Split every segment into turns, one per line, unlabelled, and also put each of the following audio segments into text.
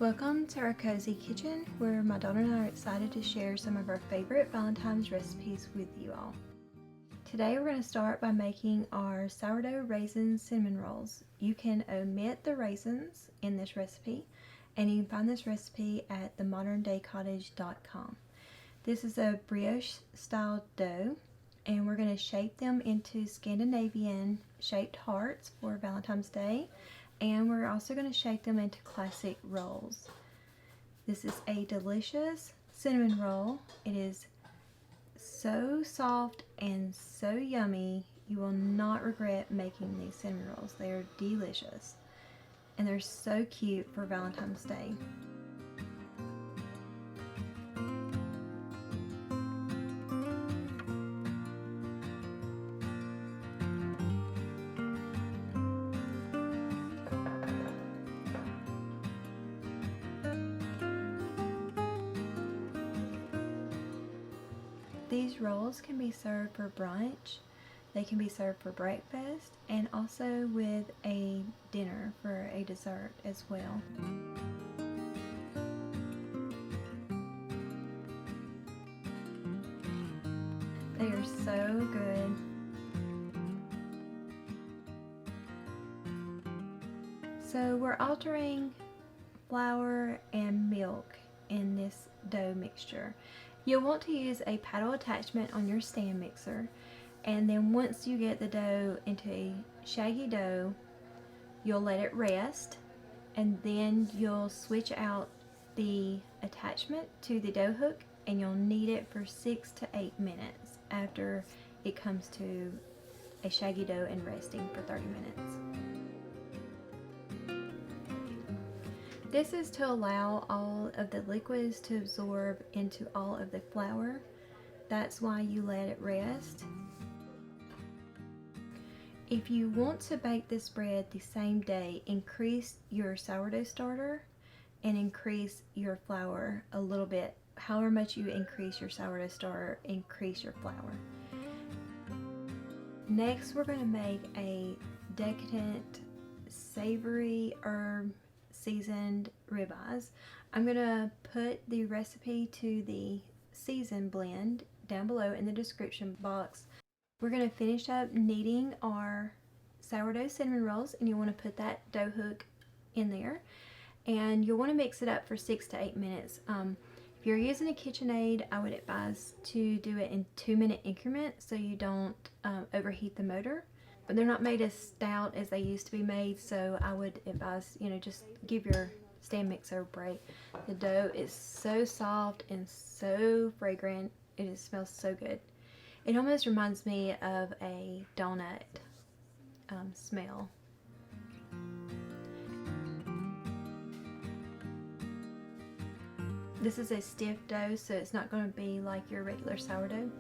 Welcome to our cozy kitchen, where my daughter and I are excited to share some of our favorite Valentine's recipes with you all. Today we're going to start by making our sourdough raisin cinnamon rolls. You can omit the raisins in this recipe, and you can find this recipe at themoderndaycottage.com. This is a brioche style dough, and we're going to shape them into Scandinavian shaped hearts for Valentine's Day. And we're also going to shape them into classic rolls. This is a delicious cinnamon roll. It is so soft and so yummy. You will not regret making these cinnamon rolls. They are delicious. And they're so cute for Valentine's Day. These rolls can be served for brunch, they can be served for breakfast, and also with a dinner for a dessert as well. They are so good. So we're altering flour and milk in this dough mixture. You'll want to use a paddle attachment on your stand mixer, and then once you get the dough into a shaggy dough, you'll let it rest, and then you'll switch out the attachment to the dough hook, and you'll knead it for 6 to 8 minutes after it comes to a shaggy dough and resting for 30 minutes. This is to allow all of the liquids to absorb into all of the flour. That's why you let it rest. If you want to bake this bread the same day, increase your sourdough starter and increase your flour a little bit. However much you increase your sourdough starter, increase your flour. Next, we're going to make a decadent savory herb seasoned ribeyes. I'm gonna put the recipe to the seasoned blend down below in the description box. We're gonna finish up kneading our sourdough cinnamon rolls, and you want to put that dough hook in there, and you'll want to mix it up for 6 to 8 minutes. If you're using a KitchenAid, I would advise to do it in 2-minute increments so you don't overheat the motor. But they're not made as stout as they used to be made, so I would advise, just give your stand mixer a break. The dough is so soft and so fragrant. It smells so good. It almost reminds me of a donut smell. This is a stiff dough, so it's not going to be like your regular sourdough.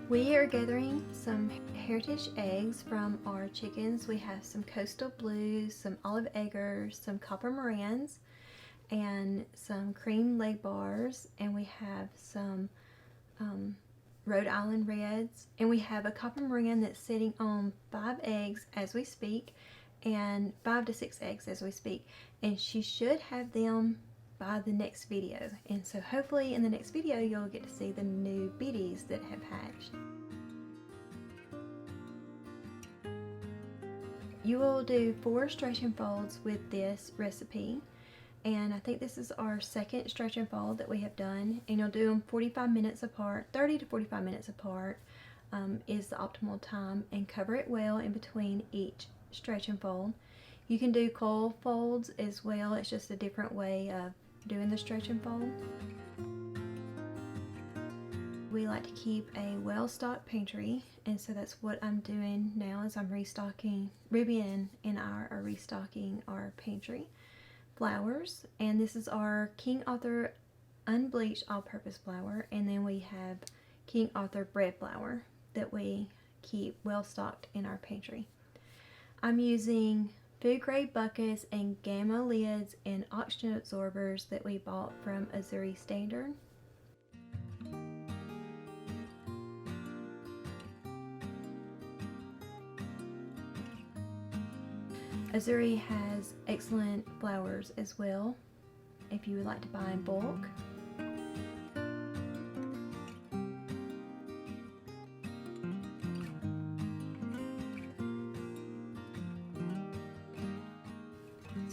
We are gathering some heritage eggs from our chickens. We have some Coastal Blues, some Olive Eggers, some Copper Morans, and some cream leg bars, and we have some Rhode Island Reds, and we have a Copper Moran that's sitting on 5 eggs as we speak, and 5 to 6 eggs as we speak, and she should have them by the next video. And so hopefully in the next video you'll get to see the new biddies that have hatched. You will do 4 stretch and folds with this recipe, and I think this is our second stretch and fold that we have done, and you'll do them 45 minutes apart. 30 to 45 minutes apart is the optimal time, and cover it well in between each stretch and fold. You can do coil folds as well. It's just a different way of doing the stretch and fold. We like to keep a well-stocked pantry, and so that's what I'm doing now. Is I'm restocking, Rivian and I are restocking our pantry. Flours, and this is our King Arthur unbleached all-purpose flour, and then we have King Arthur bread flour that we keep well stocked in our pantry. I'm using food grade buckets and gamma lids and oxygen absorbers that we bought from Savory Standard. Savory has excellent flours as well if you would like to buy in bulk.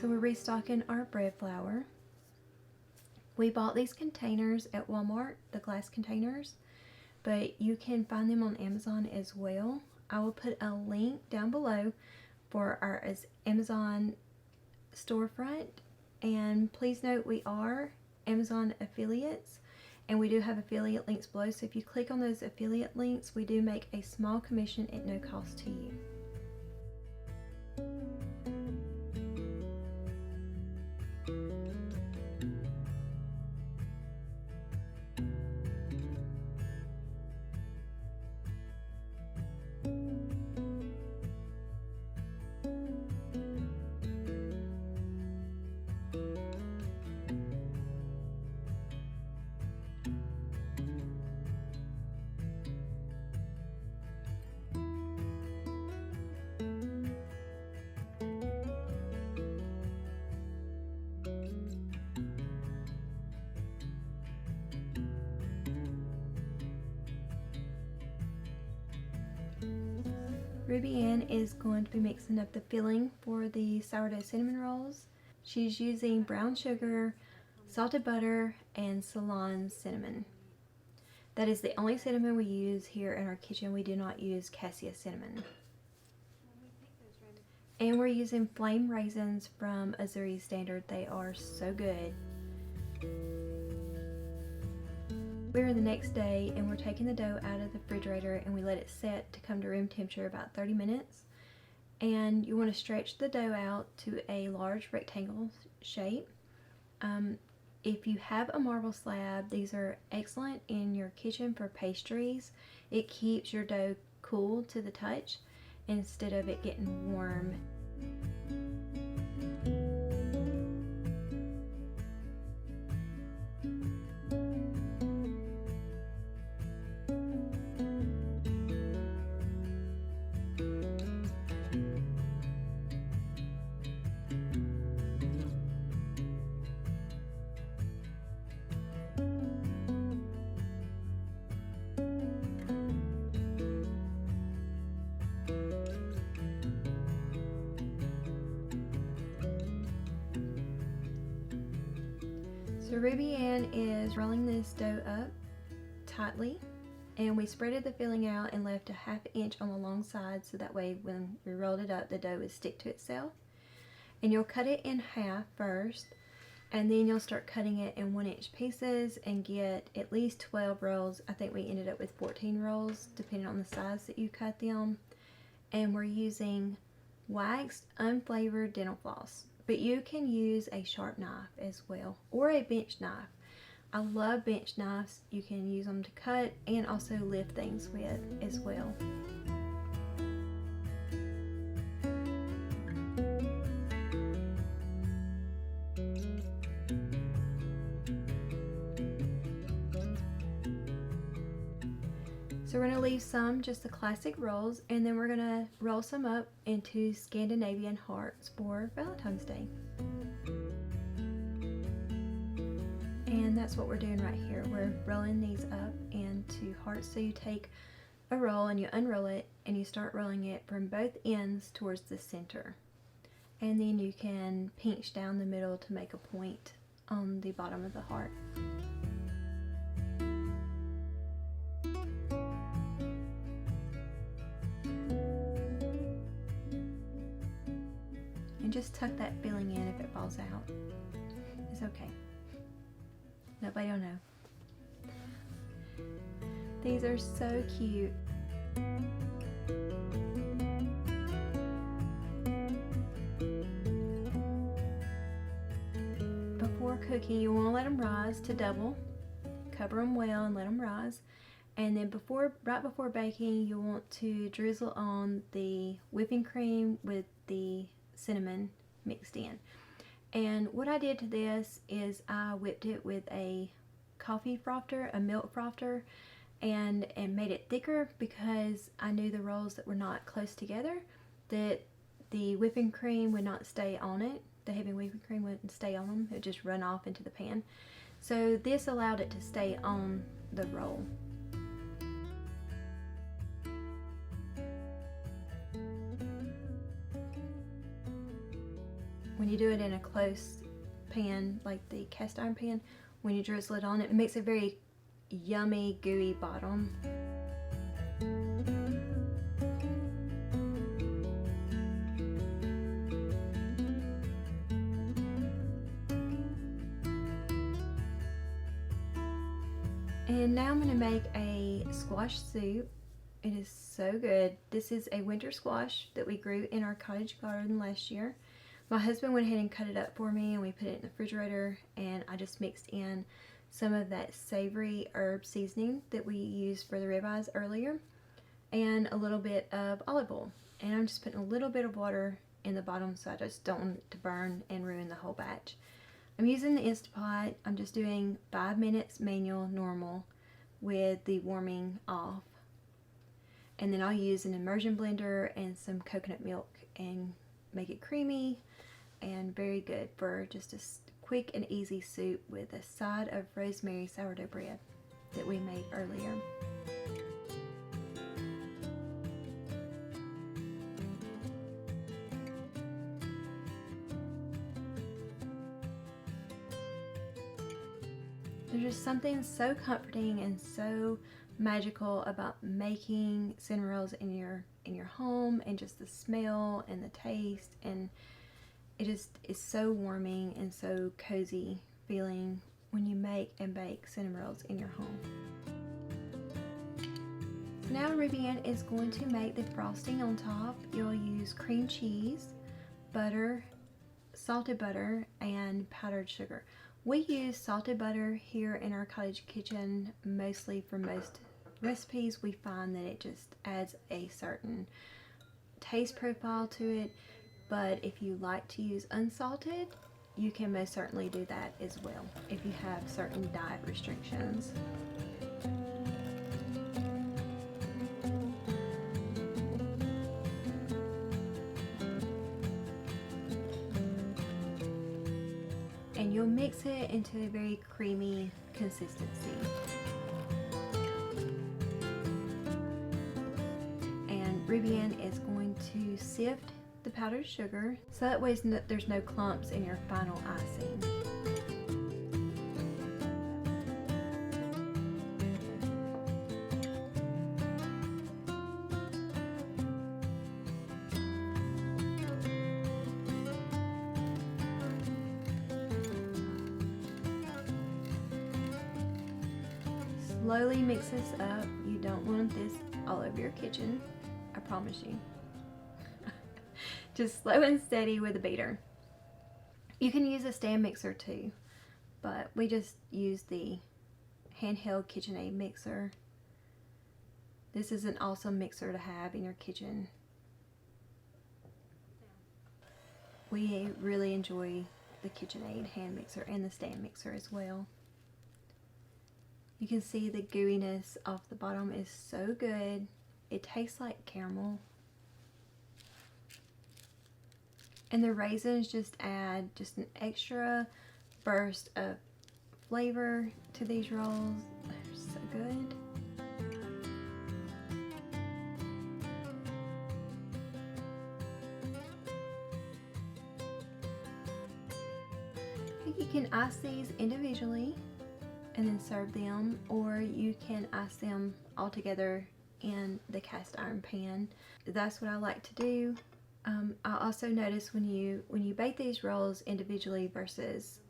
So we're restocking our bread flour. We bought these containers at Walmart, the glass containers, but you can find them on Amazon as well. I will put a link down below for our Amazon storefront, and please note we are Amazon affiliates and we do have affiliate links below, so if you click on those affiliate links, we do make a small commission at no cost to you. Ruby Ann is going to be mixing up the filling for the sourdough cinnamon rolls. She's using brown sugar, salted butter, and Ceylon cinnamon. That is the only cinnamon we use here in our kitchen. We do not use cassia cinnamon. And we're using flame raisins from Savory Standard. They are so good. We're the next day and we're taking the dough out of the refrigerator and we let it set to come to room temperature about 30 minutes. And you want to stretch the dough out to a large rectangle shape. If you have a marble slab, these are excellent in your kitchen for pastries. It keeps your dough cool to the touch instead of it getting warm. So Ruby Ann is rolling this dough up tightly, and we spreaded the filling out and left a ½ inch on the long side so that way when we rolled it up the dough would stick to itself. And you'll cut it in half first, and then you'll start cutting it in 1-inch pieces and get at least 12 rolls. I think we ended up with 14 rolls depending on the size that you cut them. And we're using waxed unflavored dental floss, but you can use a sharp knife as well, or a bench knife. I love bench knives. You can use them to cut and also lift things with as well. So we're going to leave some just the classic rolls, and then we're going to roll some up into Scandinavian hearts for Valentine's Day. And that's what we're doing right here. We're rolling these up into hearts. So you take a roll and you unroll it and you start rolling it from both ends towards the center. And then you can pinch down the middle to make a point on the bottom of the heart. And just tuck that filling in. If it falls out, it's okay. Nobody will know. These are so cute. Before cooking, you want to let them rise to double. Cover them well and let them rise. And then right before baking, you want to drizzle on the whipping cream with the cinnamon mixed in. And what I did to this is I whipped it with a coffee frother, a milk frother, and made it thicker because I knew the rolls that were not close together, that the whipping cream would not stay on it. The heavy whipping cream wouldn't stay on them. It would just run off into the pan. So this allowed it to stay on the roll. When you do it in a close pan, like the cast iron pan, when you drizzle it on, it makes a very yummy, gooey bottom. And now I'm going to make a squash soup. It is so good. This is a winter squash that we grew in our cottage garden last year. My husband went ahead and cut it up for me, and we put it in the refrigerator, and I just mixed in some of that savory herb seasoning that we used for the ribeyes earlier, and a little bit of olive oil. And I'm just putting a little bit of water in the bottom so I just don't want it to burn and ruin the whole batch. I'm using the Instant Pot. I'm just doing 5 minutes manual normal with the warming off. And then I'll use an immersion blender and some coconut milk and make it creamy and very good for just a quick and easy soup with a side of rosemary sourdough bread that we made earlier. There's just something so comforting and so magical about making cinnamon rolls in your home, and just the smell and the taste, and it just is so warming and so cozy feeling when you make and bake cinnamon rolls in your home. So now Ruby Ann is going to make the frosting on top. You'll use cream cheese, butter, salted butter, and powdered sugar. We use salted butter here in our cottage kitchen mostly for most recipes. We find that it just adds a certain taste profile to it, but if you like to use unsalted, you can most certainly do that as well if you have certain diet restrictions. And you'll mix it into a very creamy consistency. And Ruby Ann is going to sift the powdered sugar so that way there's no clumps in your final icing. Slowly mix this up. You don't want this all over your kitchen, I promise you. Just slow and steady with a beater. You can use a stand mixer too, but we just use the handheld KitchenAid mixer. This is an awesome mixer to have in your kitchen. We really enjoy the KitchenAid hand mixer and the stand mixer as well. You can see the gooiness off the bottom is so good. It tastes like caramel. And the raisins just add just an extra burst of flavor to these rolls. They're so good. You can ice these individually and then serve them, or you can ice them all together in the cast iron pan. That's what I like to do. I also notice when you bake these rolls individually versus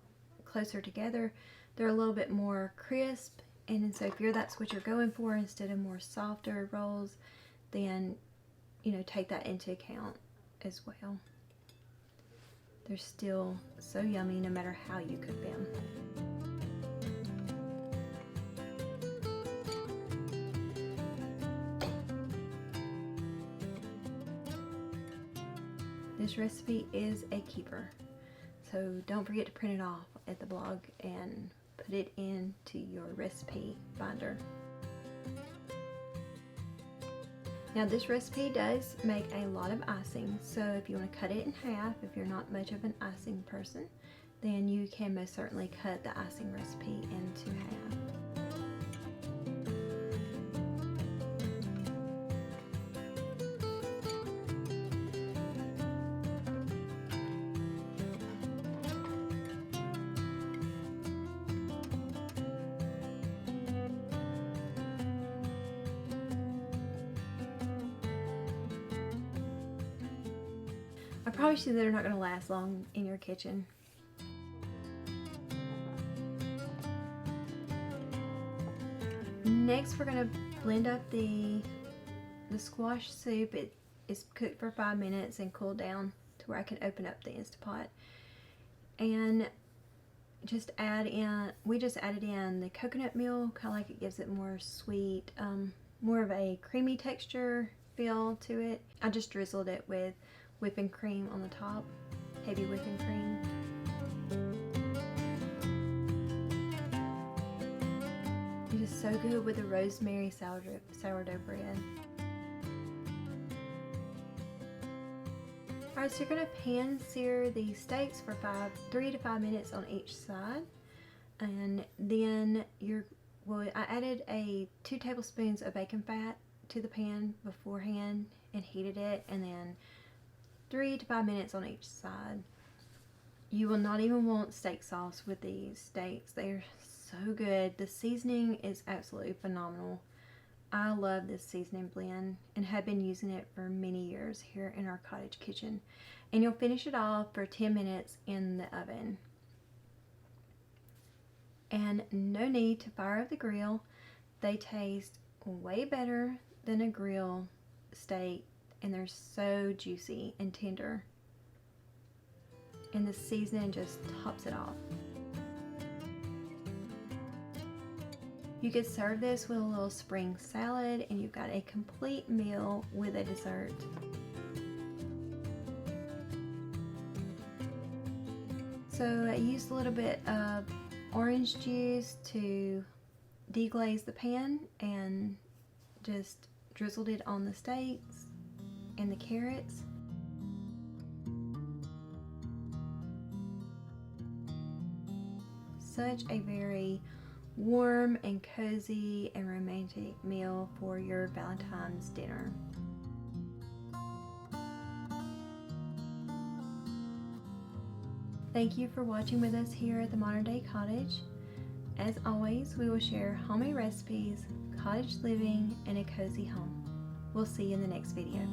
closer together, they're a little bit more crisp, and so if that's what you're going for instead of more softer rolls, then take that into account as well. They're still so yummy no matter how you cook them. This recipe is a keeper, so don't forget to print it off at the blog and put it into your recipe binder. Now this recipe does make a lot of icing, so if you want to cut it in half, if you're not much of an icing person, then you can most certainly cut the icing recipe into half. I promise you they're not going to last long in your kitchen. Next, we're going to blend up the squash soup. It is cooked for 5 minutes and cooled down to where I can open up the Instapot. And just add in, we just added in the coconut milk. I like it, gives it more sweet, more of a creamy texture feel to it. I just drizzled it with whipping cream on the top, heavy whipping cream. It is so good with the rosemary sourdough bread. Alright, so you're going to pan sear the steaks for 3 to 5 minutes on each side. And then I added 2 tablespoons of bacon fat to the pan beforehand and heated it, and then 3 to 5 minutes on each side. You will not even want steak sauce with these steaks. They are so good. The seasoning is absolutely phenomenal. I love this seasoning blend and have been using it for many years here in our cottage kitchen. And you'll finish it off for 10 minutes in the oven. And no need to fire up the grill. They taste way better than a grill steak, and they're so juicy and tender. And the seasoning just tops it off. You could serve this with a little spring salad and you've got a complete meal with a dessert. So I used a little bit of orange juice to deglaze the pan and just drizzled it on the steaks and the carrots. Such a very warm and cozy and romantic meal for your Valentine's dinner. Thank you for watching with us here at the Modern Day Cottage. As always, we will share homemade recipes, cottage living, and a cozy home. We'll see you in the next video.